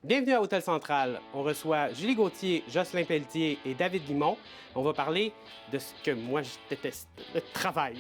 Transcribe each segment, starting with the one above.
Bienvenue à Hôtel Central. On reçoit Julie Gauthier, Jocelyn Pelletier et David Guimont. On va parler de ce que moi je déteste, le travail.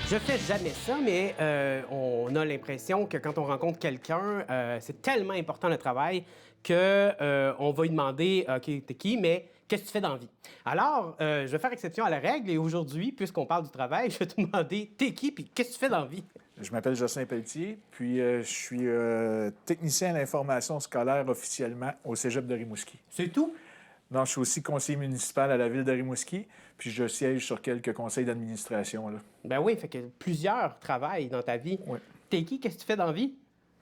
Je fais jamais ça, mais on a l'impression que quand on rencontre quelqu'un, c'est tellement important le travail que on va lui demander OK, t'es qui, mais qu'est-ce que tu fais dans la vie? Alors, je vais faire exception à la règle et aujourd'hui, puisqu'on parle du travail, je vais te demander t'es qui puis qu'est-ce que tu fais dans la vie? Je m'appelle Jocelyn Pelletier, puis je suis technicien à l'information scolaire officiellement au Cégep de Rimouski. C'est tout? Non, je suis aussi conseiller municipal à la ville de Rimouski, puis je siège sur quelques conseils d'administration, là. Ben oui, fait que plusieurs travaillent dans ta vie. Oui. T'es qui? Qu'est-ce que tu fais dans la vie?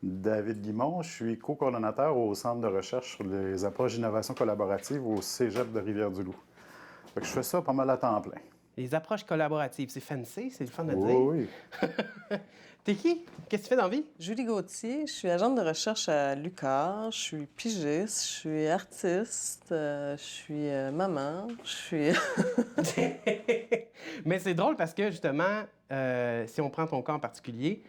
David Guimont, je suis co-coordonnateur au Centre de recherche sur les approches d'innovation collaborative au Cégep de Rivière-du-Loup. Fait que je fais ça pas mal à temps plein. Les approches collaboratives, c'est fancy, c'est le fun à dire. Oui, oui. T'es qui? Qu'est-ce que tu fais dans la vie? Julie Gauthier, je suis agente de recherche à l'UQAR, je suis pigiste, je suis artiste, je suis maman, je suis... Mais c'est drôle parce que, justement, si on prend ton cas en particulier,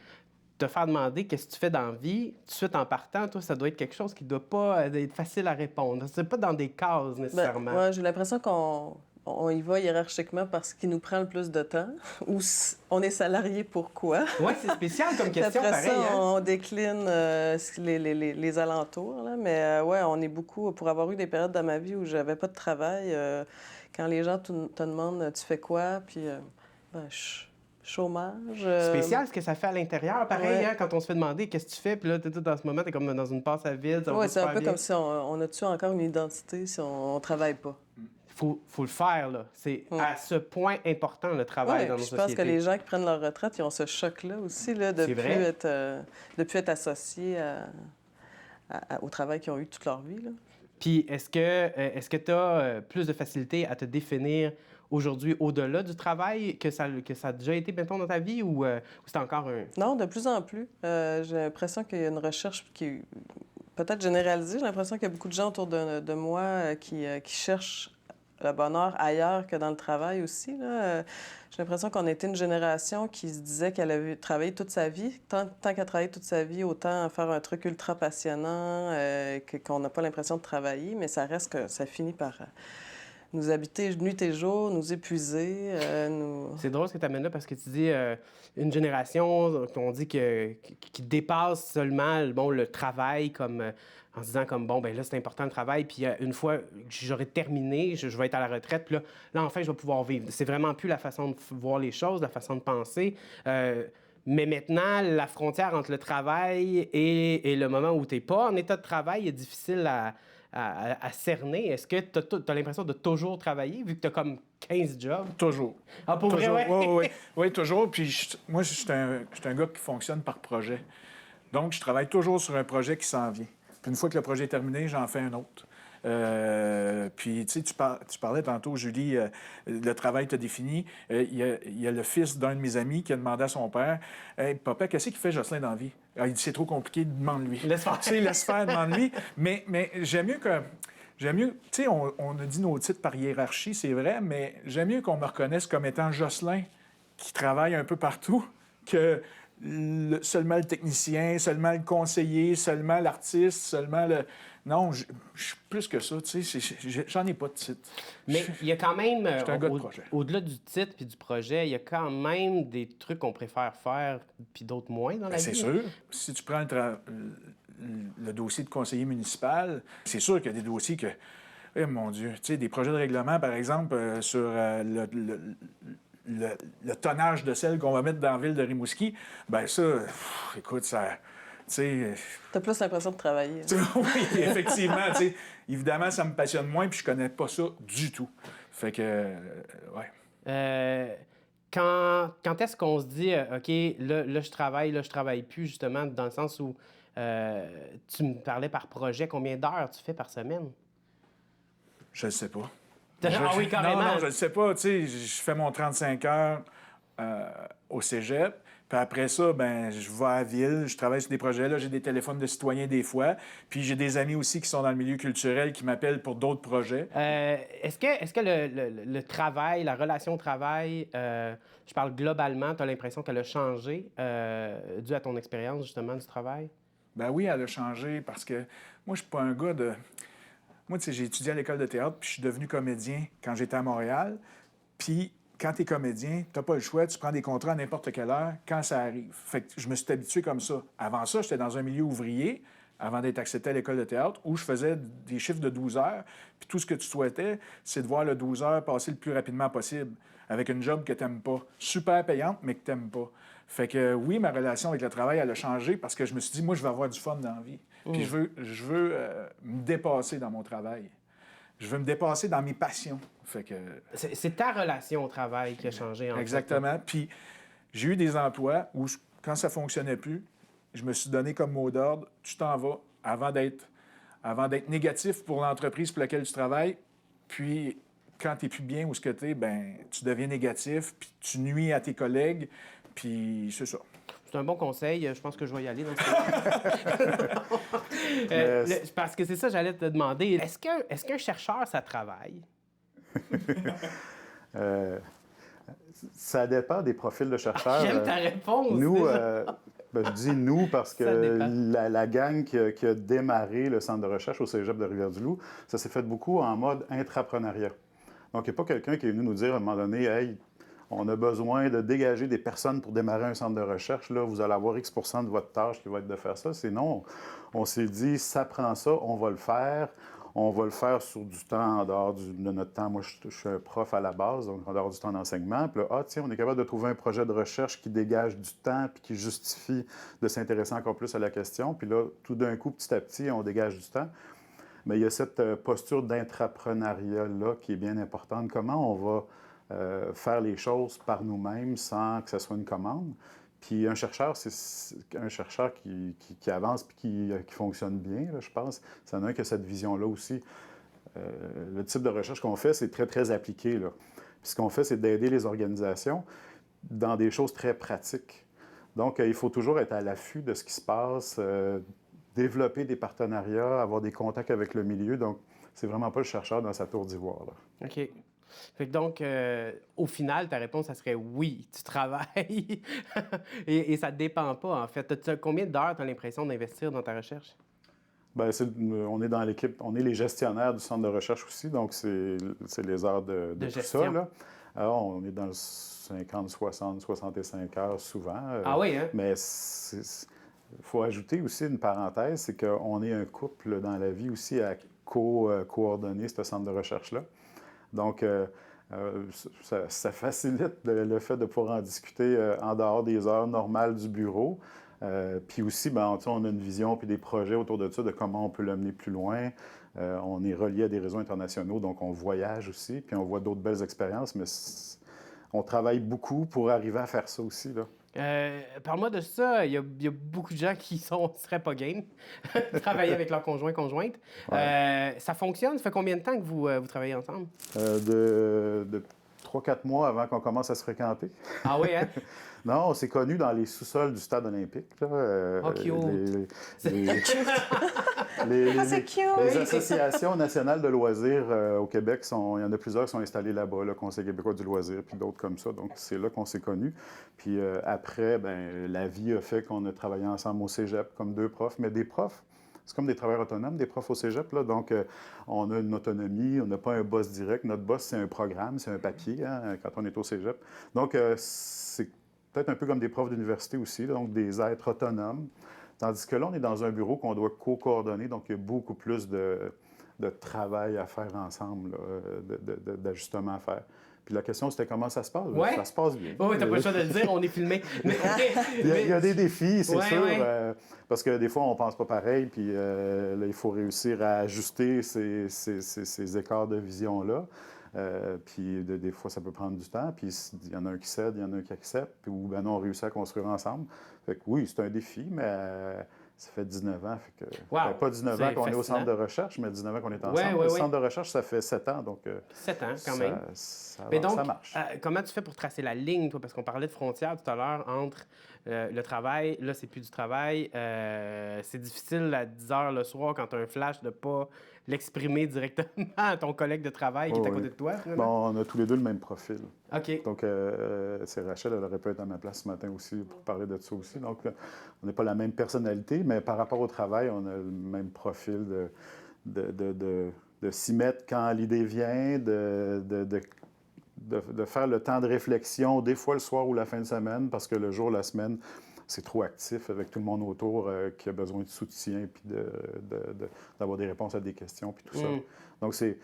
te faire demander qu'est-ce que tu fais dans la vie, tout de suite en partant, toi, ça doit être quelque chose qui ne doit pas être facile à répondre. C'est pas dans des cases, nécessairement. Ouais, j'ai l'impression qu'on y va hiérarchiquement parce qu'il nous prend le plus de temps, ou on est salarié pourquoi. Oui, c'est spécial comme question, Après pareil. ça, Hein? on décline les alentours, là. Mais ouais, on est beaucoup... Pour avoir eu des périodes dans ma vie où j'avais pas de travail, quand les gens te demandent « tu fais quoi? » Puis, chômage. Spécial ce que ça fait à l'intérieur, pareil, Ouais. Hein, quand on se fait demander qu'est-ce que tu fais, puis là, t'es tout dans ce moment, t'es comme dans une passe à vide. Oui, c'est un peu comme si on a-tu encore une identité si on travaille pas. Faut le faire, là. C'est à ce point important, le travail Ouais, dans nos je sociétés. pense que les gens qui prennent leur retraite, ils ont ce choc-là aussi, là, de C'est plus vrai. être associés au travail qu'ils ont eu toute leur vie, là. Puis, est-ce que tu as plus de facilité à te définir aujourd'hui au-delà du travail que ça a déjà été, mettons, dans ta vie ou c'est encore un... Non, de plus en plus. J'ai l'impression qu'il y a une recherche qui est peut-être généralisée. J'ai l'impression qu'il y a beaucoup de gens autour de moi qui cherchent le bonheur ailleurs que dans le travail aussi, là. J'ai l'impression qu'on était une génération qui se disait qu'elle avait travaillé toute sa vie. Tant qu'elle travaillé toute sa vie, autant faire un truc ultra passionnant qu'on n'a pas l'impression de travailler, mais ça reste que ça finit par nous habiter nuit et jour, nous épuiser, nous... C'est drôle ce que tu amènes là parce que tu dis une génération qu'on dit qui dépasse seulement bon, le travail comme en se disant comme bon ben là c'est important le travail puis une fois que j'aurai terminé, je vais être à la retraite puis là enfin je vais pouvoir vivre. C'est vraiment plus la façon de voir les choses, la façon de penser. Mais maintenant, la frontière entre le travail et le moment où tu n'es pas en état de travail est difficile à cerner. Est-ce que tu as l'impression de toujours travailler, vu que tu as comme 15 jobs? Toujours. Ah, pour Toujours. vrai, ouais? Oui, toujours. Puis moi, je suis un gars qui fonctionne par projet. Donc, je travaille toujours sur un projet qui s'en vient. Puis une fois que le projet est terminé, j'en fais un autre. Puis, tu sais, tu parlais tantôt, Julie, le travail t'a défini. Il y a le fils d'un de mes amis qui a demandé à son père « Hey, papa, qu'est-ce qu'il fait Jocelyn dans la vie? » Il dit « C'est trop compliqué, demande-lui. » Laisse faire. Tu sais, laisse faire, demande-lui. Mais j'aime mieux que... J'aime mieux... Tu sais, on a dit nos titres par hiérarchie, c'est vrai, mais j'aime mieux qu'on me reconnaisse comme étant Jocelyn qui travaille un peu partout que... seulement le technicien, seulement le conseiller, seulement l'artiste, seulement le... Non, je suis plus que ça, tu sais, j'en ai pas de titre. Mais il y a quand même, Je suis un gars de projet. au-delà du titre puis du projet, il y a quand même des trucs qu'on préfère faire puis d'autres moins dans la vie. C'est sûr. Si tu prends le dossier de conseiller municipal, c'est sûr qu'il y a des dossiers que... Eh mon Dieu, tu sais, des projets de règlement, par exemple, sur le tonnage de sel qu'on va mettre dans la ville de Rimouski, ben ça, écoute, ça... Tu sais... T'as plus l'impression de travailler. Oui, effectivement, tu sais, évidemment, ça me passionne moins, puis je connais pas ça du tout. Fait que, ouais. quand est-ce qu'on se dit, OK, là, je travaille plus, justement, dans le sens où tu me parlais par projet, combien d'heures tu fais par semaine? Je ne sais pas. Ah oui, carrément. Non, je ne sais pas. Tu sais, je fais mon 35 heures au cégep. Puis après ça, ben, je vais à la ville, je travaille sur des projets. Là, j'ai des téléphones de citoyens des fois. Puis j'ai des amis aussi qui sont dans le milieu culturel qui m'appellent pour d'autres projets. Est-ce que le travail, la relation au travail, je parle globalement, tu as l'impression qu'elle a changé dû à ton expérience, justement, du travail? Ben oui, elle a changé parce que moi, je suis pas un gars de... Moi, tu sais, j'ai étudié à l'école de théâtre, puis je suis devenu comédien quand j'étais à Montréal. Puis, quand tu es comédien, tu n'as pas le choix, tu prends des contrats à n'importe quelle heure, quand ça arrive. Fait que je me suis habitué comme ça. Avant ça, j'étais dans un milieu ouvrier, avant d'être accepté à l'école de théâtre, où je faisais des chiffres de 12 heures. Puis tout ce que tu souhaitais, c'est de voir le 12 heures passer le plus rapidement possible, avec une job que tu n'aimes pas. Super payante, mais que tu n'aimes pas. Fait que oui, ma relation avec le travail, elle a changé parce que je me suis dit, moi, je veux avoir du fun dans la vie. Puis je veux me dépasser dans mon travail. Je veux me dépasser dans mes passions. Fait que... C'est ta relation au travail qui a changé, en fait. Exactement. Puis j'ai eu des emplois où, quand ça ne fonctionnait plus, je me suis donné comme mot d'ordre, tu t'en vas avant d'être négatif pour l'entreprise pour laquelle tu travailles. Puis quand tu n'es plus bien où ce que tu es, ben, tu deviens négatif, puis tu nuis à tes collègues, puis c'est ça. C'est un bon conseil. Je pense que je vais y aller dans ce cas. Parce que c'est ça, j'allais te demander. Est-ce qu'un chercheur, ça travaille? Ça dépend des profils de chercheurs. J'aime ta réponse. Nous, je dis nous parce Ça que dépend. la gang qui a démarré le centre de recherche au Cégep de Rivière-du-Loup, ça s'est fait beaucoup en mode intrapreneuriat. Donc, il n'y a pas quelqu'un qui est venu nous dire à un moment donné, hey, on a besoin de dégager des personnes pour démarrer un centre de recherche. Là, vous allez avoir X % de votre tâche qui va être de faire ça. Sinon, on s'est dit, ça prend ça, on va le faire. On va le faire sur du temps en dehors de notre temps. Moi, je suis un prof à la base, donc en dehors du temps d'enseignement. Puis là, tiens, on est capable de trouver un projet de recherche qui dégage du temps puis qui justifie de s'intéresser encore plus à la question. Puis là, tout d'un coup, petit à petit, on dégage du temps. Mais il y a cette posture d'intrapreneuriat-là qui est bien importante. Comment on va faire les choses par nous-mêmes sans que ce soit une commande? Puis un chercheur, c'est un chercheur qui avance et qui fonctionne bien, là, je pense. C'est un qui a cette vision-là aussi. Le type de recherche qu'on fait, c'est très, très appliqué, là. Puis ce qu'on fait, c'est d'aider les organisations dans des choses très pratiques. Donc, il faut toujours être à l'affût de ce qui se passe, développer des partenariats, avoir des contacts avec le milieu. Donc, c'est vraiment pas le chercheur dans sa tour d'ivoire, là. OK. Fait que donc, au final, ta réponse, ça serait oui, tu travailles. et ça ne dépend pas, en fait. Combien d'heures tu as l'impression d'investir dans ta recherche? Bien, on est dans l'équipe, on est les gestionnaires du centre de recherche aussi, donc c'est les heures de tout gestion. ça, là. Alors, on est dans le 50, 60, 65 heures souvent. Ah oui, hein? Mais il faut ajouter aussi une parenthèse, c'est qu'on est un couple dans la vie aussi à coordonner ce centre de recherche-là. Donc, ça facilite le fait de pouvoir en discuter en dehors des heures normales du bureau. Puis aussi, ben, on a une vision puis des projets autour de ça, de comment on peut l'amener plus loin. On est relié à des réseaux internationaux, donc on voyage aussi, puis on voit d'autres belles expériences, mais on travaille beaucoup pour arriver à faire ça aussi, là. Parle-moi de ça. Il y a beaucoup de gens qui seraient pas game de travailler avec leur conjointe. Ouais. Ça fonctionne? Ça fait combien de temps que vous travaillez ensemble? De 3-4 mois avant qu'on commence à se fréquenter. Ah oui, hein? Non, on s'est connus dans les sous-sols du stade olympique, là. Oh, cute. C'est cute! Les associations nationales de loisirs au Québec, il y en a plusieurs qui sont installées là-bas, le Conseil québécois du loisir, puis d'autres comme ça. Donc, c'est là qu'on s'est connus. Puis après, ben, la vie a fait qu'on a travaillé ensemble au cégep comme deux profs, mais des profs. C'est comme des travailleurs autonomes, des profs au cégep, là. Donc, on a une autonomie, on n'a pas un boss direct. Notre boss, c'est un programme, c'est un papier, hein, quand on est au cégep. Donc, c'est peut-être un peu comme des profs d'université aussi, donc des êtres autonomes. Tandis que là, on est dans un bureau qu'on doit co-coordonner, donc il y a beaucoup plus de travail à faire ensemble, d'ajustements à faire. Puis la question, c'était comment ça se passe? Ouais. Ça se passe bien. Oui, t'as pas le choix de le dire, on est filmé. Il y a des défis, c'est Ouais, sûr, ouais. parce que des fois, on pense pas pareil, puis là, il faut réussir à ajuster ces écarts de vision-là. Puis des fois, ça peut prendre du temps, puis il y en a un qui cède, il y en a un qui accepte, puis ou ben non, on réussit à construire ensemble. Fait que oui, c'est un défi, mais ça fait 19 ans. Fait que, Wow, pas 19 ans c'est qu'on est au fascinant. centre de recherche, mais 19 ans qu'on est ensemble. Ouais, ouais, Le ouais. centre de recherche, ça fait 7 ans, donc 7 ans, quand même. ça Mais donc, ça marche. comment tu fais pour tracer la ligne, toi? Parce qu'on parlait de frontières tout à l'heure entre le travail, là, c'est plus du travail. C'est difficile à 10 heures le soir quand tu as un flash de pas l'exprimer directement à ton collègue de travail qui est à côté de toi, finalement. Bon, on a tous les deux le même profil. OK. Donc, c'est Rachel, elle aurait pu être à ma place ce matin aussi pour parler de ça aussi. Donc, on n'a pas la même personnalité, mais par rapport au travail, on a le même profil de s'y mettre quand l'idée vient, de faire le temps de réflexion, des fois le soir ou la fin de semaine, parce que le jour, la semaine, c'est trop actif avec tout le monde autour qui a besoin de soutien, puis d'avoir des réponses à des questions, puis tout ça. Donc, c'est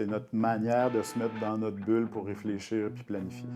notre manière de se mettre dans notre bulle pour réfléchir puis planifier.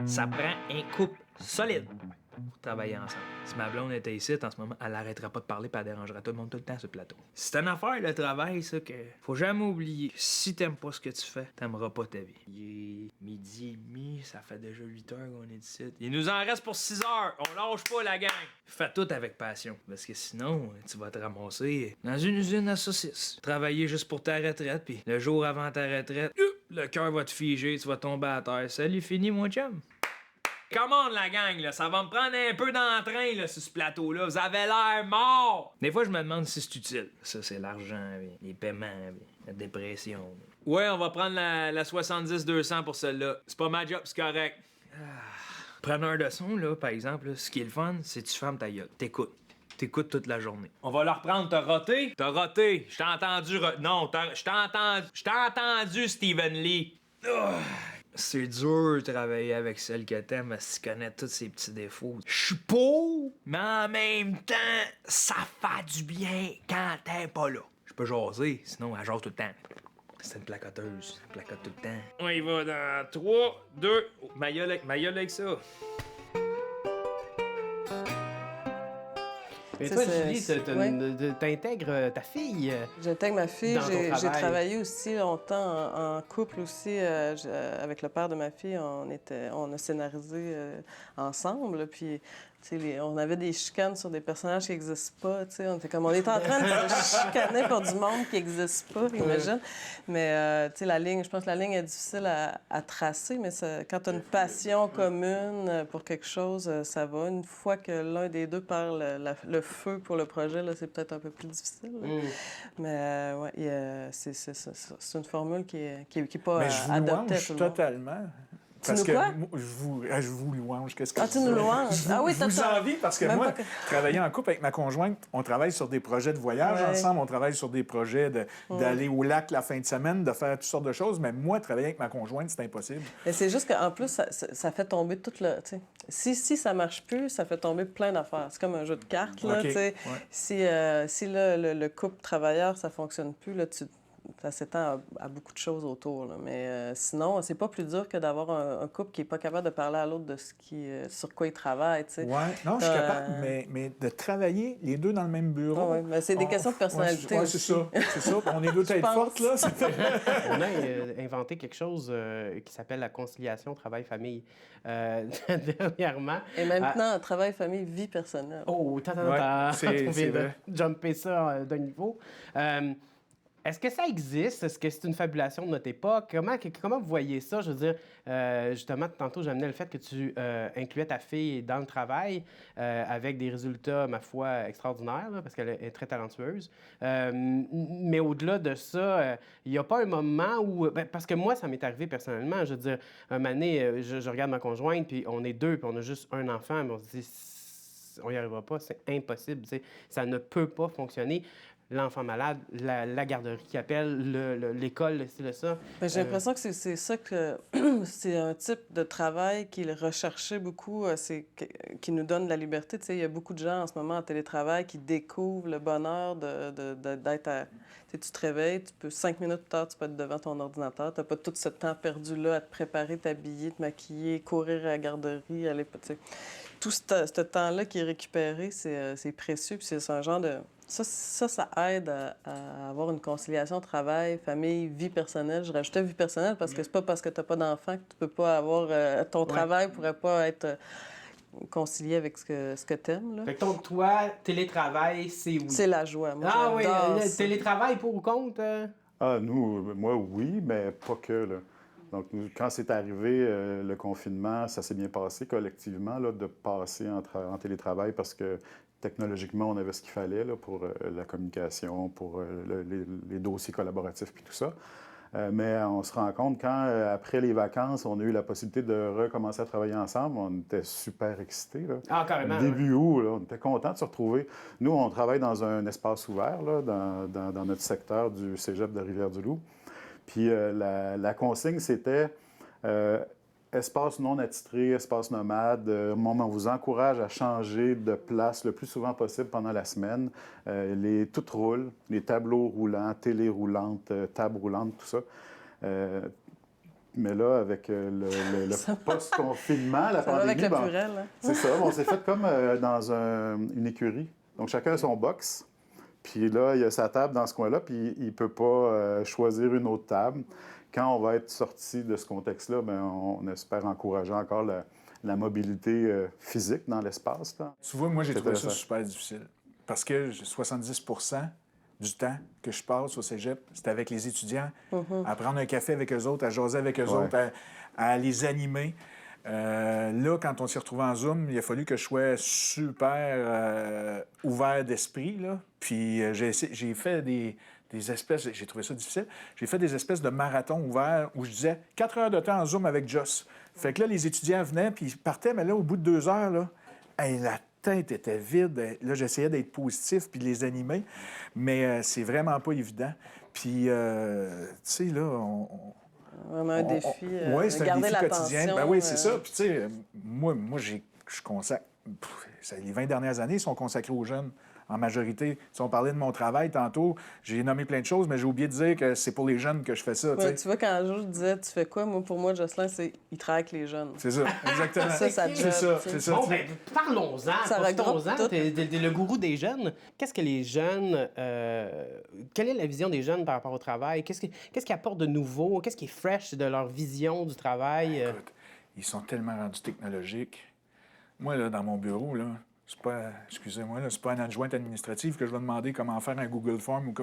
Ça prend un couple solide pour travailler ensemble. Si ma blonde était ici, en ce moment, elle n'arrêtera pas de parler et elle dérangera tout le monde tout le temps sur le plateau. C'est une affaire, le travail, ça, que faut jamais oublier. Si t'aimes pas ce que tu fais, t'aimeras pas ta vie. Il est midi et demi, ça fait déjà 8 heures qu'on est ici. Il nous en reste pour 6 heures. On lâche pas, la gang. Fais tout avec passion, parce que sinon, tu vas te ramasser dans une usine à saucisses. Travailler juste pour ta retraite, puis le jour avant ta retraite, le cœur va te figer, tu vas tomber à terre. Salut, fini, mon chum. Come on, la gang, là, ça va me prendre un peu d'entrain là, sur ce plateau-là. Vous avez l'air mort! Des fois, je me demande si c'est utile. Ça, c'est l'argent, les paiements, la dépression. Ouais, on va prendre la 70-200 pour celle-là. C'est pas ma job, c'est correct. Preneur de son, là, par exemple, là, ce qui est le fun, c'est que tu fermes ta gueule. T'écoutes. T'écoutes toute la journée. On va le reprendre. T'as roté? T'as roté. Je t'ai entendu... Non, je t'ai entendu, Stephen Lee. C'est dur de travailler avec celle que t'aimes, si tu connais tous ses petits défauts. Je suis pauvre, mais en même temps, ça fait du bien quand t'es pas là. Je peux jaser, sinon elle jase tout le temps. C'est une placoteuse, elle placote tout le temps. On y va dans 3, 2... Oh, ma gueule avec ça. Mais C'est toi, ça, Julie, t'intègres ta fille. J'intègre ma fille. Dans ton J'ai travail. travaillé aussi longtemps en couple aussi. Avec le père de ma fille, on a scénarisé ensemble. Puis, tu sais, on avait des chicanes sur des personnages qui n'existent pas. Tu sais, on est en train de se chicaner pour du monde qui n'existe pas, imagine. Mais, tu sais, je pense que la ligne est difficile à tracer, mais quand tu as une passion commune pour quelque chose, ça va. Une fois que l'un des deux perd le feu pour le projet, là, c'est peut-être un peu plus difficile. Mais, ouais, c'est une formule qui n'est pas Mais je vous adoptée à louange tout le monde. totalement. Tu Parce nous que quoi? je vous louange. Qu'est-ce que Ah, tu nous louanges? Ah oui, je vous envie parce que même moi, pas travailler en couple avec ma conjointe, on travaille sur des projets de voyage Ouais. ensemble, on travaille sur des projets d'aller au lac la fin de semaine, de faire toutes sortes de choses, mais moi, travailler avec ma conjointe, c'est impossible. Mais c'est juste qu'en plus, ça fait tomber tout le... tu sais, si ça marche plus, ça fait tomber plein d'affaires. C'est comme un jeu de cartes, là, OK, tu sais. ouais. Si là, le couple travailleur, ça fonctionne plus, là, ça s'étend à beaucoup de choses autour, là. Mais sinon, c'est pas plus dur que d'avoir un couple qui est pas capable de parler à l'autre de sur quoi il travaille, tu sais. Oui, non, je suis capable, mais de travailler les deux dans le même bureau. Ah ouais, mais c'est des questions de personnalité Ouais, aussi. c'est ça. On est deux têtes pense. fortes, là. On a inventé quelque chose qui s'appelle la conciliation travail-famille dernièrement. Et maintenant, travail, famille, vie personnelle. Oh, Ouais, c'est on vient de vrai. jumper ça d'un niveau. Est-ce que ça existe? Est-ce que c'est une fabulation de notre époque? Comment vous voyez ça? Je veux dire, justement, tantôt, j'amenais le fait que tu incluais ta fille dans le travail avec des résultats, ma foi, extraordinaires, là, parce qu'elle est très talentueuse. Mais au-delà de ça, il n'y a pas un moment où... parce que moi, ça m'est arrivé personnellement. Je veux dire, un moment donné, je regarde ma conjointe, puis on est deux, puis on a juste un enfant, mais on se dit... On n'y arrivera pas, c'est impossible, tu sais. Ça ne peut pas fonctionner. l'enfant malade, la garderie qui appelle, l'école, c'est ça. Ben, j'ai l'impression que c'est ça que c'est un type de travail qui est recherché beaucoup, qui nous donne la liberté. Tu sais, il y a beaucoup de gens en ce moment en télétravail qui découvrent le bonheur d'être à... Tu sais, tu te réveilles, 5 minutes plus tard, tu peux être devant ton ordinateur. Tu n'as pas tout ce temps perdu-là à te préparer, t'habiller, te maquiller, courir à la garderie, aller... Tu sais. Tout ce temps-là qui est récupéré, c'est précieux. Puis c'est un genre de... Ça aide à avoir une conciliation travail, famille, vie personnelle. Je rajoutais vie personnelle parce que c'est pas parce que tu n'as pas d'enfant que tu peux pas avoir... ton travail pourrait pas être concilié avec ce que tu aimes. Là. Fait que donc, toi, télétravail, c'est oui. C'est la joie. Moi, oui, le télétravail pour ou contre? Moi, oui, mais pas que, là. Donc, quand c'est arrivé, le confinement, ça s'est bien passé collectivement, là, de passer en télétravail parce que technologiquement, on avait ce qu'il fallait là, pour la communication, pour les dossiers collaboratifs puis tout ça. Mais on se rend compte quand, après les vacances, on a eu la possibilité de recommencer à travailler ensemble, on était super excités. Là. Ah, carrément. Début août, là, on était contents de se retrouver. Nous, on travaille dans un espace ouvert, là, dans notre secteur du cégep de Rivière-du-Loup. Puis la consigne, c'était espace non attitré, espace nomade. On vous encourage à changer de place le plus souvent possible pendant la semaine. Tout roule, les tableaux roulants, télé roulante, table roulante, tout ça. Mais là, avec le post-confinement, la ça va pandémie... avec le purel, hein? C'est ça, on s'est fait comme dans une écurie. Donc, chacun a son box. Puis là, il y a sa table dans ce coin-là, puis il ne peut pas choisir une autre table. Quand on va être sorti de ce contexte-là, bien, on espère encourager encore la mobilité physique dans l'espace. Là. Tu vois, moi, j'ai trouvé ça super difficile. Parce que 70 du temps que je passe au cégep, c'est avec les étudiants, à prendre un café avec eux autres, à jaser avec eux autres, à les animer. Là, quand on s'est retrouvés en Zoom, il a fallu que je sois super ouvert d'esprit. Là. Puis j'ai fait des espèces... J'ai trouvé ça difficile. J'ai fait des espèces de marathons ouverts où je disais 4 heures de temps en Zoom avec Joss. Fait que là, les étudiants venaient, puis ils partaient, mais là, au bout de 2 heures, là, la tête était vide. Là, j'essayais d'être positif puis de les animer, mais c'est vraiment pas évident. Puis, tu sais, là, Vraiment un défi. Oui, c'est un défi quotidien. Ben oui, c'est ça. Puis, tu sais, moi je consacre. Les 20 dernières années sont consacrées aux jeunes, en majorité. Si on parlait de mon travail tantôt, j'ai nommé plein de choses, mais j'ai oublié de dire que c'est pour les jeunes que je fais ça. Ouais, tu vois, quand un jour je disais, tu fais quoi? Moi, pour moi, Jocelyn, c'est il travaille avec les jeunes. C'est ça, exactement. ça c'est ça. Bon, ben, parlons-en. Ça regroupe tout. T'es le gourou des jeunes. Qu'est-ce que les jeunes... quelle est la vision des jeunes par rapport au travail? Qu'est-ce qui apporte de nouveau? Qu'est-ce qui est fresh de leur vision du travail? Écoute, ils sont tellement rendus technologiques. Moi, là, dans mon bureau, là, c'est pas, excusez-moi, là, c'est pas une adjointe administrative que je vais demander comment faire un Google Form ou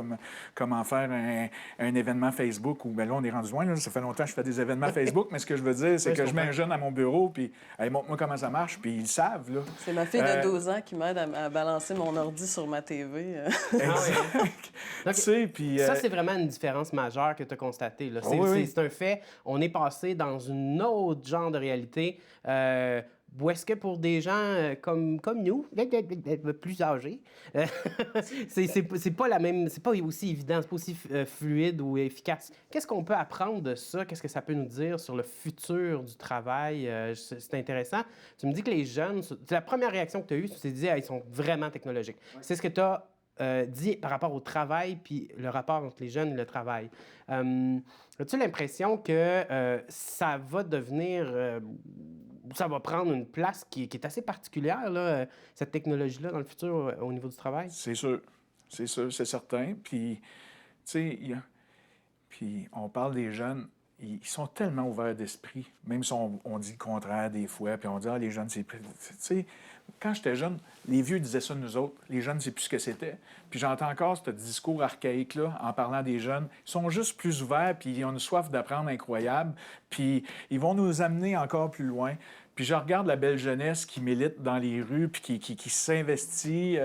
comment faire un événement Facebook. Ou, bien là, on est rendu loin. Là, ça fait longtemps que je fais des événements Facebook, mais ce que je veux dire, c'est que je mets un jeune à mon bureau, puis hey, montre-moi comment ça marche, puis ils le savent. Là. C'est ma fille de 12 ans qui m'aide à balancer mon ordi sur ma TV. Exact. Donc, tu sais, puis, ça, c'est vraiment une différence majeure que tu as constatée. Là. C'est un fait. On est passé dans une autre genre de réalité. Ou est-ce que pour des gens comme nous, plus âgés, c'est pas la même, c'est pas aussi évident, c'est pas aussi fluide ou efficace. Qu'est-ce qu'on peut apprendre de ça? Qu'est-ce que ça peut nous dire sur le futur du travail? C'est intéressant. Tu me dis que les jeunes, c'est la première réaction que tu as eue, tu t'es dit, ils sont vraiment technologiques. Ouais. C'est ce que tu as dit par rapport au travail puis le rapport entre les jeunes et le travail. As-tu l'impression que ça va devenir... ça va prendre une place qui est assez particulière, là, cette technologie-là, dans le futur, au niveau du travail? C'est sûr, c'est certain. Puis, tu sais, puis on parle des jeunes, ils sont tellement ouverts d'esprit, même si on dit le contraire des fois, puis on dit « Ah, les jeunes, c'est... » Tu sais, quand j'étais jeune, les vieux disaient ça de nous autres, les jeunes, c'est plus ce que c'était. Puis j'entends encore ce discours archaïque-là en parlant des jeunes. Ils sont juste plus ouverts, puis ils ont une soif d'apprendre incroyable, puis ils vont nous amener encore plus loin. Puis je regarde la belle jeunesse qui milite dans les rues, puis qui s'investit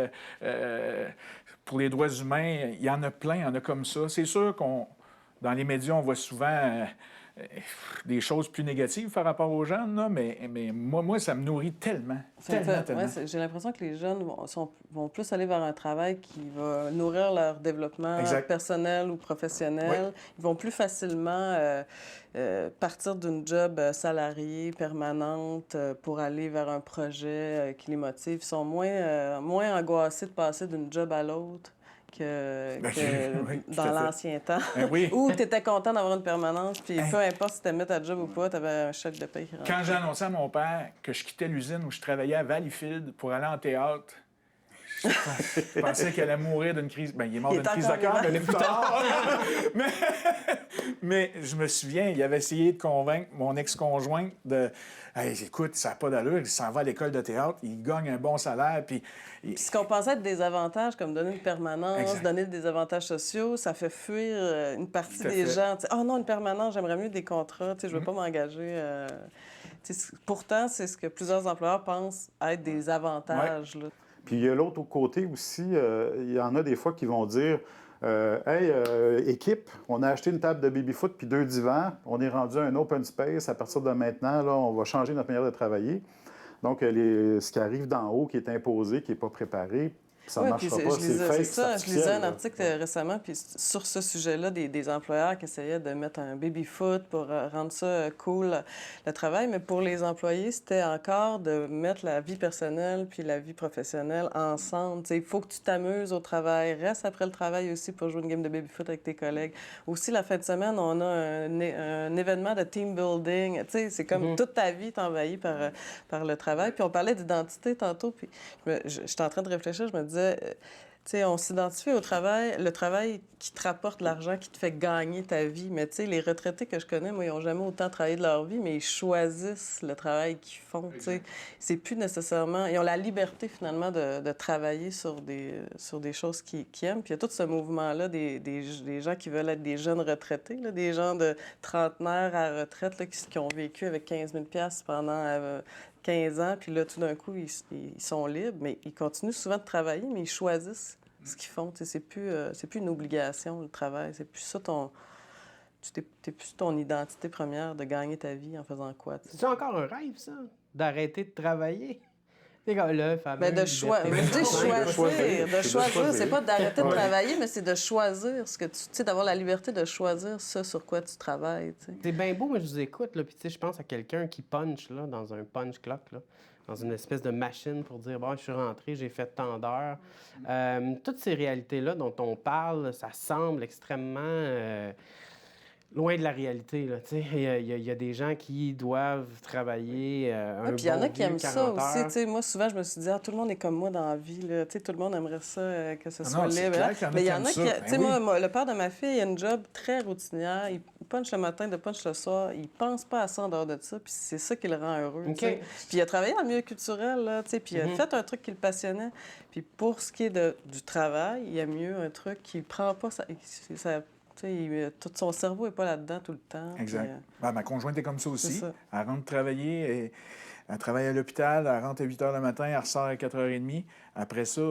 pour les droits humains. Il y en a plein, il y en a comme ça. C'est sûr dans les médias, on voit souvent des choses plus négatives par rapport aux jeunes, là, mais moi, ça me nourrit tellement. Tellement. Ouais, j'ai l'impression que les jeunes vont plus aller vers un travail qui va nourrir leur développement personnel ou professionnel. Oui. Ils vont plus facilement partir d'une job salariée, permanente, pour aller vers un projet qui les motive. Ils sont moins angoissés de passer d'une job à l'autre que oui, dans l'ancien temps, oui. Où tu étais content d'avoir une permanence, puis peu importe si tu aimais ta job ou pas, tu avais un chèque de paye. Quand j'ai annoncé à mon père que je quittais l'usine où je travaillais à Valleyfield pour aller en théâtre, je pensais qu'elle allait mourir d'une crise. Bien, il est mort d'une crise de cœur, mais plus tard. mais je me souviens, il avait essayé de convaincre mon ex-conjointe de... Hey, écoute, ça n'a pas d'allure, il s'en va à l'école de théâtre, il gagne un bon salaire, puis ce qu'on pensait être des avantages, comme donner une permanence, donner des avantages sociaux, ça fait fuir une partie des gens. « Ah non, une permanence, j'aimerais mieux des contrats, je ne veux pas m'engager. » Pourtant, c'est ce que plusieurs employeurs pensent être des avantages. Là. Puis il y a l'autre côté aussi, il y en a des fois qui vont dire hey, équipe, on a acheté une table de baby-foot puis 2 divans, on est rendu à un open space, à partir de maintenant, là, on va changer notre manière de travailler. » Donc, ce qui arrive d'en haut, qui est imposé, qui n'est pas préparé, ça ne marchera pas, c'est fake, c'est ça. Je lisais un article récemment, puis sur ce sujet-là, des employeurs qui essayaient de mettre un baby-foot pour rendre ça cool, le travail. Mais pour les employés, c'était encore de mettre la vie personnelle puis la vie professionnelle ensemble. Il faut que tu t'amuses au travail. Reste après le travail aussi pour jouer une game de baby-foot avec tes collègues. Aussi, la fin de semaine, on a un événement de team building. C'est comme toute ta vie est envahie par le travail. Puis on parlait d'identité tantôt, puis j'étais en train de réfléchir, je me disais, on s'identifie au travail, le travail qui te rapporte l'argent, qui te fait gagner ta vie. Mais les retraités que je connais, moi, ils n'ont jamais autant travaillé de leur vie, mais ils choisissent le travail qu'ils font. C'est plus nécessairement... Ils ont la liberté, finalement, de travailler sur des choses qu'ils aiment. Puis il y a tout ce mouvement-là des gens qui veulent être des jeunes retraités, là, des gens de trentenaires à retraite là, qui ont vécu avec 15 000 $ pendant... 15 ans, puis là, tout d'un coup, ils sont libres, mais ils continuent souvent de travailler, mais ils choisissent ce qu'ils font. C'est plus une obligation, le travail. C'est plus ça t'es plus ton identité première de gagner ta vie en faisant quoi. C'est encore un rêve, ça? D'arrêter de travailler? C'est comme le fameux... Bien, de choisir. C'est pas d'arrêter de travailler, mais c'est de choisir ce que tu... d'avoir la liberté de choisir ce sur quoi tu travailles. T'sais. C'est bien beau, mais je vous écoute, là, puis je pense à quelqu'un qui punch, là, dans un punch clock, là, dans une espèce de machine pour dire, bon, je suis rentré, j'ai fait tant d'heures. Toutes ces réalités-là dont on parle, ça semble extrêmement... loin de la réalité, là, tu sais. Il y a des gens qui doivent travailler un puis il y en a qui aiment ça aussi, heures. tu sais. Moi, souvent, je me suis dit, tout le monde est comme moi dans la vie, là. Tu sais, tout le monde aimerait ça, que ce soit libre. Mais il y en a qui... Tu sais, moi, le père de ma fille, il a une job très routinière. Il punch le matin, de punch le soir. Il pense pas à ça en dehors de ça, puis c'est ça qui le rend heureux, tu sais. Puis il a travaillé dans le milieu culturel, là, tu sais, puis il a fait un truc qui le passionnait. Puis pour ce qui est du travail, il y a mieux un truc qui prend pas ça tout son cerveau n'est pas là-dedans tout le temps. Exact. Ma conjointe est comme ça aussi. Elle rentre travailler, elle travaille à l'hôpital, elle rentre à 8 h le matin, elle ressort à 4 h 30. Après ça,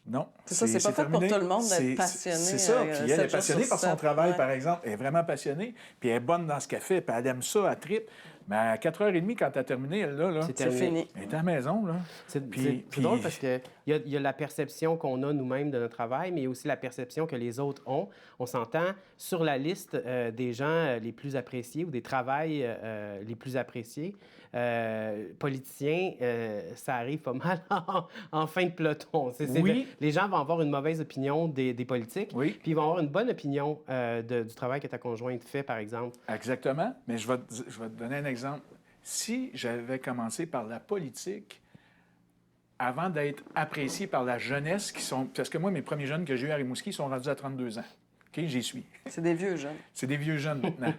non. C'est pas fait pour tout le monde d'être passionné. C'est ça. Puis elle est passionnée par son travail, par exemple. Elle est vraiment passionnée, puis elle est bonne dans ce qu'elle fait, puis elle aime ça, elle tripe. Mais à 4 h 30, quand t'as terminé, elle, là, c'est fini. Elle est à la maison, là. C'est drôle parce qu'il y a la perception qu'on a nous-mêmes de notre travail, mais il y a aussi la perception que les autres ont. On s'entend sur la liste des gens les plus appréciés ou des travails les plus appréciés. Politiciens, ça arrive pas mal en fin de peloton. Les gens vont avoir une mauvaise opinion des politiques, puis ils vont avoir une bonne opinion du travail que ta conjointe fait, par exemple. Exactement. Mais je vais te donner un exemple. Si j'avais commencé par la politique avant d'être apprécié par la jeunesse, parce que moi, mes premiers jeunes que j'ai eus à Rimouski sont rendus à 32 ans. OK, j'y suis. C'est des vieux jeunes. C'est des vieux jeunes maintenant.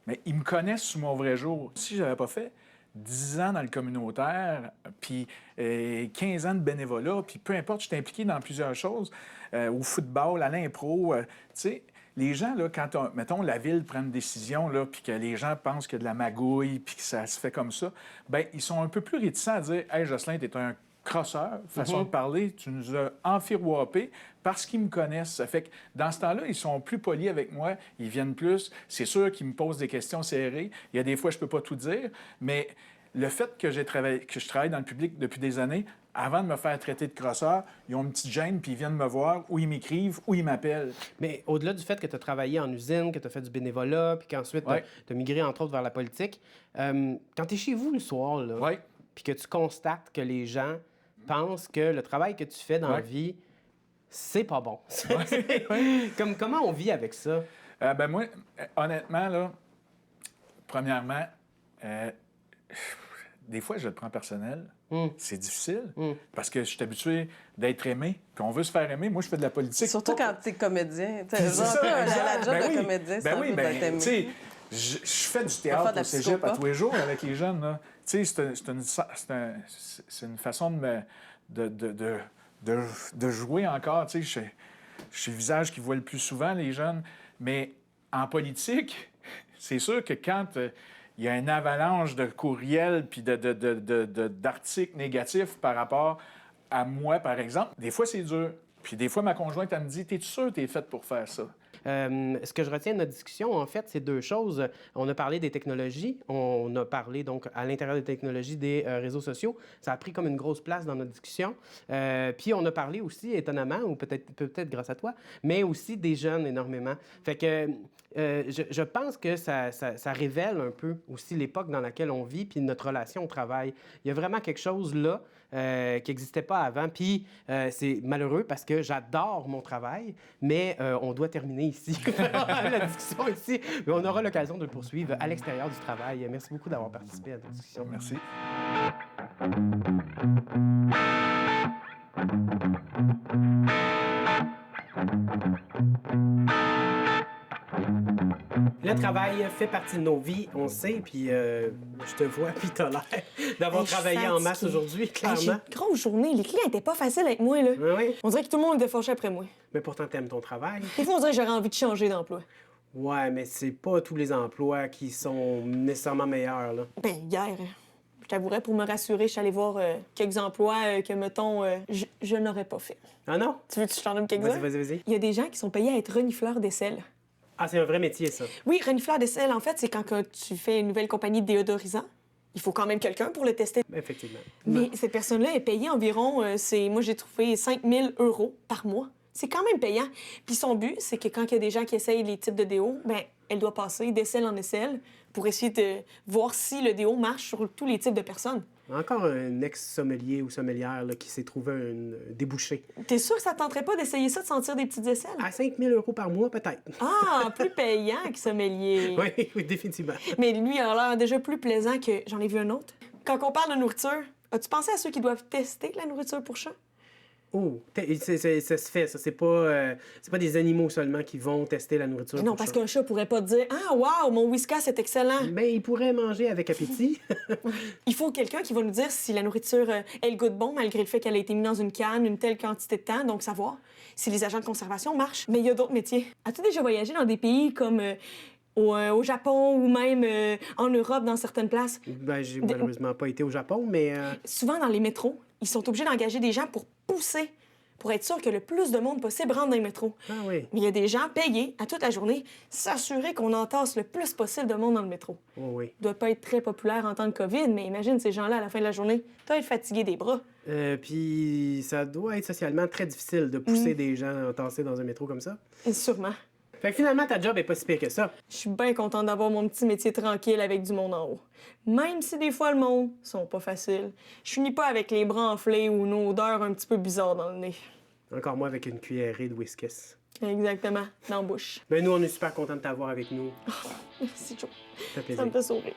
Mais ils me connaissent sous mon vrai jour. Si je n'avais pas fait 10 ans dans le communautaire, puis 15 ans de bénévolat, puis peu importe, je suis impliqué dans plusieurs choses, au football, à l'impro, tu sais, les gens, là, quand, mettons, la ville prend une décision, là, puis que les gens pensent qu'il y a de la magouille, puis que ça se fait comme ça, bien, ils sont un peu plus réticents à dire « Hey, Jocelyn, t'es un crosseur, façon de parler, tu nous as enfiroppés parce qu'ils me connaissent. Ça fait que dans ce temps-là, ils sont plus polis avec moi, ils viennent plus. C'est sûr qu'ils me posent des questions serrées. Il y a des fois, je peux pas tout dire, mais le fait que je travaille dans le public depuis des années, avant de me faire traiter de crosseur, ils ont une petite gêne, puis ils viennent me voir, ou ils m'écrivent, ou ils m'appellent. Mais au-delà du fait que tu as travaillé en usine, que tu as fait du bénévolat, puis qu'ensuite Ouais. tu as migré entre autres vers la politique, quand tu es chez vous le soir, là, Oui. puis que tu constates que les gens pensent que le travail que tu fais dans la Ouais. vie, c'est pas bon. Comment on vit avec ça? Ben moi, honnêtement, là, premièrement, des fois, je le prends personnel. C'est difficile parce que je suis habitué d'être aimé, puis on veut se faire aimer. Moi, je fais de la politique. Surtout quand t'es comédien. C'est ça, la exact. job Ben de oui. comédien, c'est Ben un oui, peu ben, d'être aimé. tu sais, je fais du faire théâtre de la au cégep à psychopa. tous les jours avec les jeunes. Là. Tu sais, c'est une façon de jouer encore. Tu sais, je suis le visage qu'ils voient le plus souvent, les jeunes. Mais en politique, c'est sûr que quand il y a une avalanche de courriels puis d'articles négatifs par rapport à moi, par exemple, des fois, c'est dur. Puis des fois, ma conjointe, elle me dit « T'es-tu sûr que t'es faite pour faire ça? » Ce que je retiens de notre discussion, en fait, c'est deux choses. On a parlé des technologies, on a parlé donc à l'intérieur des technologies des réseaux sociaux. Ça a pris comme une grosse place dans notre discussion. Puis on a parlé aussi, étonnamment, ou peut-être grâce à toi, mais aussi des jeunes énormément. Fait que je pense que ça révèle un peu aussi l'époque dans laquelle on vit, puis notre relation au travail. Il y a vraiment quelque chose là qui n'existait pas avant. Puis c'est malheureux parce que j'adore mon travail, mais on doit terminer ici la discussion ici. Mais on aura l'occasion de le poursuivre à l'extérieur du travail. Merci beaucoup d'avoir participé à la discussion. Merci. Le travail fait partie de nos vies, on sait, puis je te vois, puis t'as l'air d'avoir Hey, je suis travaillé en masse fatiguée. aujourd'hui, Hey, j'ai clairement. une grosse journée. Les clients étaient pas faciles avec moi, là. Oui, oui. On dirait que tout le monde était fâché après moi. Mais pourtant, t'aimes ton travail. Des fois, on dirait que j'aurais envie de changer d'emploi. Ouais, mais c'est pas tous les emplois qui sont nécessairement meilleurs, là. Ben, hier, je t'avouerais, pour me rassurer, je suis allée voir quelques emplois que, mettons, je n'aurais pas fait. Ah non? Tu veux que je t'en donne quelques-uns? Vas-y. Il y a des gens qui sont payés à être renifleurs d'aisselle. Ah, c'est un vrai métier, ça. Oui, renifleur d'aisselle, en fait, c'est quand que tu fais une nouvelle compagnie de déodorisant. Il faut quand même quelqu'un pour le tester. Effectivement. Mais cette personne-là est payée environ, moi j'ai trouvé 5 000 € par mois. C'est quand même payant. Puis son but, c'est que quand il y a des gens qui essayent les types de déo, ben elle doit passer d'aisselle en aisselle pour essayer de voir si le déo marche sur tous les types de personnes. Encore un ex-sommelier ou sommelière là, qui s'est trouvé un débouché. T'es sûr que ça te tenterait pas d'essayer ça, de sentir des petites aisselles? À 5 000 € par mois, peut-être. Ah, plus payant que sommelier. Oui, définitivement. Mais lui, il a l'air déjà plus plaisant que... J'en ai vu un autre. Quand on parle de nourriture, as-tu pensé à ceux qui doivent tester la nourriture pour chats? Oh, ça se fait, ça. C'est pas des animaux seulement qui vont tester la nourriture. Non, pour parce chat. qu'un chat pourrait pas te dire « Ah, wow, mon whiskas, c'est excellent! » Ben, ils pourraient manger avec appétit. Il faut quelqu'un qui va nous dire si la nourriture, elle goûte bon, malgré le fait qu'elle a été mise dans une canne une telle quantité de temps, donc savoir si les agents de conservation marchent. Mais il y a d'autres métiers. As-tu déjà voyagé dans des pays comme au Japon ou même en Europe, dans certaines places? Ben, j'ai malheureusement pas été au Japon, mais... Souvent, dans les métros, ils sont obligés d'engager des gens pour pousser, pour être sûr que le plus de monde possible rentre dans les métros. Ah oui. Mais il y a des gens payés à toute la journée, s'assurer qu'on entasse le plus possible de monde dans le métro. Oh oui. Il doit pas être très populaire en temps de COVID, mais imagine ces gens-là à la fin de la journée. Tu dois être fatigué des bras. Puis ça doit être socialement très difficile de pousser des gens entassés dans un métro comme ça. Et sûrement. Fait que finalement, ta job est pas si pire que ça. Je suis bien contente d'avoir mon petit métier tranquille avec du monde en haut. Même si des fois le monde sont pas faciles. Je finis pas avec les bras enflés ou une odeur un petit peu bizarre dans le nez. Encore moi avec une cuillerée de whiskas. Exactement, dans la bouche. Ben nous, on est super contents de t'avoir avec nous. Merci, Joe. Ça fait Ça plaisir. me fait sourire.